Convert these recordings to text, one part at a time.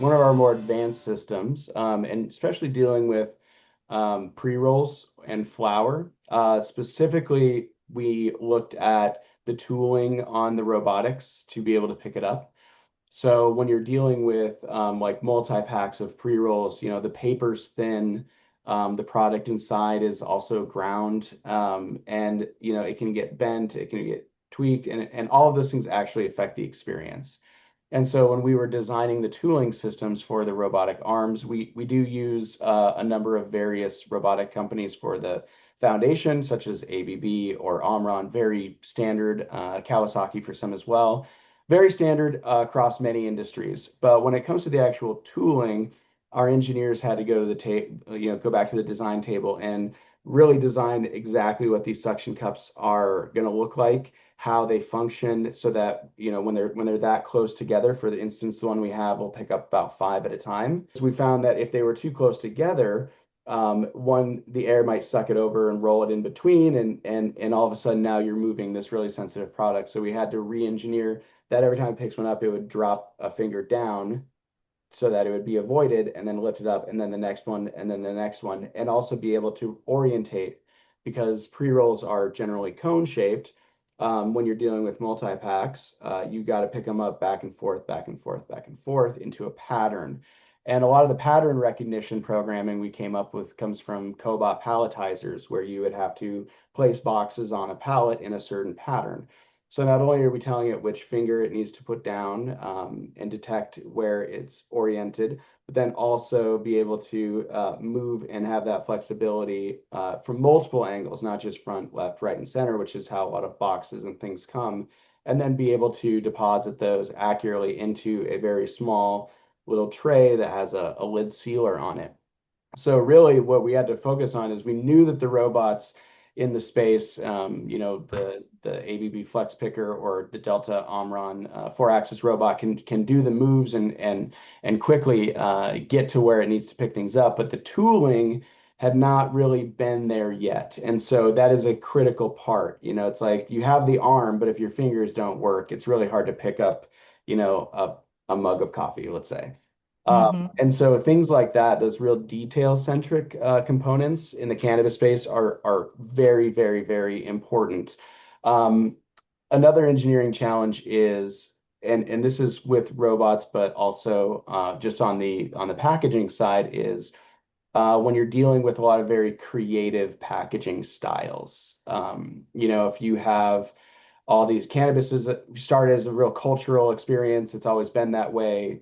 one of our more advanced systems, and especially dealing with pre-rolls and flour. Specifically, we looked at the tooling on the robotics to be able to pick it up. So when you're dealing with like multi-packs of pre-rolls, the paper's thin, the product inside is also ground, and it can get bent, it can get tweaked, and all of those things actually affect the experience. And so when we were designing the tooling systems for the robotic arms, we do use a number of various robotic companies for the foundation, such as ABB or Omron, very standard, Kawasaki for some as well, very standard across many industries. But when it comes to the actual tooling, our engineers had to go to the table, go back to the design table and really design exactly what these suction cups are going to look like, how they function, so that when they're that close together. For the instance, the one we have will pick up about five at a time. So we found that if they were too close together, the air might suck it over and roll it in between, and all of a sudden now you're moving this really sensitive product. So we had to re-engineer that every time it picks one up, it would drop a finger down so that it would be avoided, and then lift it up, and then the next one, and then the next one, and also be able to orientate, because pre-rolls are generally cone shaped. When you're dealing with multi-packs, you got to pick them up back and forth, back and forth, back and forth into a pattern. And a lot of the pattern recognition programming we came up with comes from cobot palletizers, where you would have to place boxes on a pallet in a certain pattern. So not only are we telling it which finger it needs to put down, and detect where it's oriented, but then also be able to move and have that flexibility from multiple angles, not just front, left, right, and center, which is how a lot of boxes and things come, and then be able to deposit those accurately into a very small little tray that has a lid sealer on it. So really what we had to focus on is we knew that the robots in the space, the ABB Flex Picker or the Delta Omron four-axis robot can do the moves and quickly get to where it needs to pick things up, but the tooling had not really been there yet. And so that is a critical part. It's like you have the arm, but if your fingers don't work, it's really hard to pick up, a mug of coffee, let's say. And so things like that, those real detail-centric components in the cannabis space are very, very, very important. Um, Another engineering challenge is, and this is with robots, but also just on the packaging side, is when you're dealing with a lot of very creative packaging styles. If you have all these cannabis is started as a real cultural experience. It's always been that way,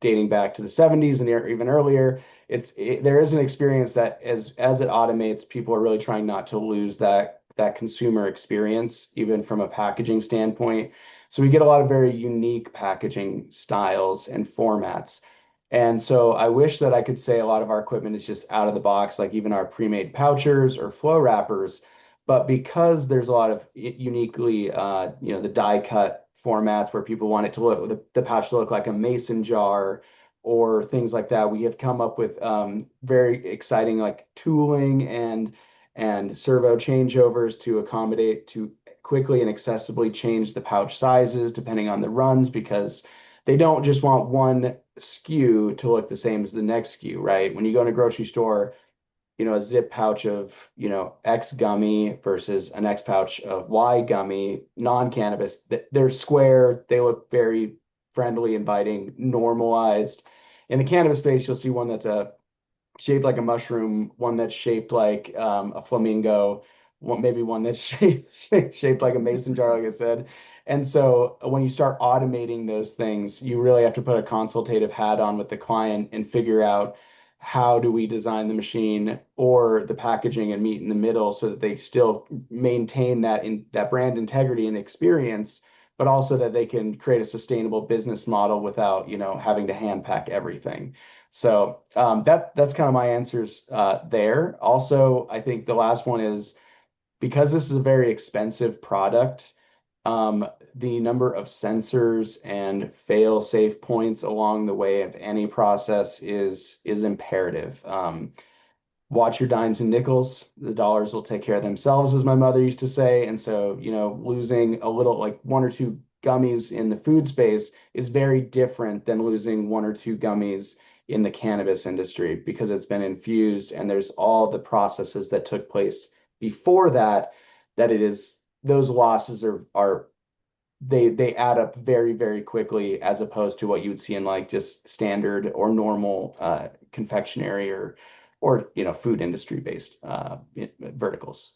dating back to the 70s and even earlier. There is an experience that as it automates, people are really trying not to lose that consumer experience, even from a packaging standpoint. So we get a lot of very unique packaging styles and formats. And so I wish that I could say a lot of our equipment is just out of the box, like even our pre-made pouchers or flow wrappers. But because there's a lot of uniquely, the die cut formats where people want it to look, the pouch to look like a mason jar or things like that, we have come up with very exciting like tooling and servo changeovers to accommodate to quickly and accessibly change the pouch sizes depending on the runs, because they don't just want one SKU to look the same as the next SKU, right? When you go in a grocery store, a zip pouch of, X gummy versus an X pouch of Y gummy, non-cannabis, they're square, they look very friendly, inviting, normalized. In the cannabis space, you'll see one that's shaped like a mushroom, one that's shaped like a flamingo, maybe one that's shaped like a mason jar, like I said. And so when you start automating those things, you really have to put a consultative hat on with the client and figure out how do we design the machine or the packaging and meet in the middle so that they still maintain that brand integrity and experience, but also that they can create a sustainable business model without, having to hand pack everything. So that's kind of my answers there. Also, I think the last one is, because this is a very expensive product, the number of sensors and fail-safe points along the way of any process is imperative. Watch your dimes and nickels. The dollars will take care of themselves, as my mother used to say. And so, losing a little, like one or two gummies in the food space is very different than losing one or two gummies in the cannabis industry because it's been infused and there's all the processes that took place before that, that it is those losses are they add up very, very quickly as opposed to what you would see in like just standard or normal confectionery or food industry based verticals.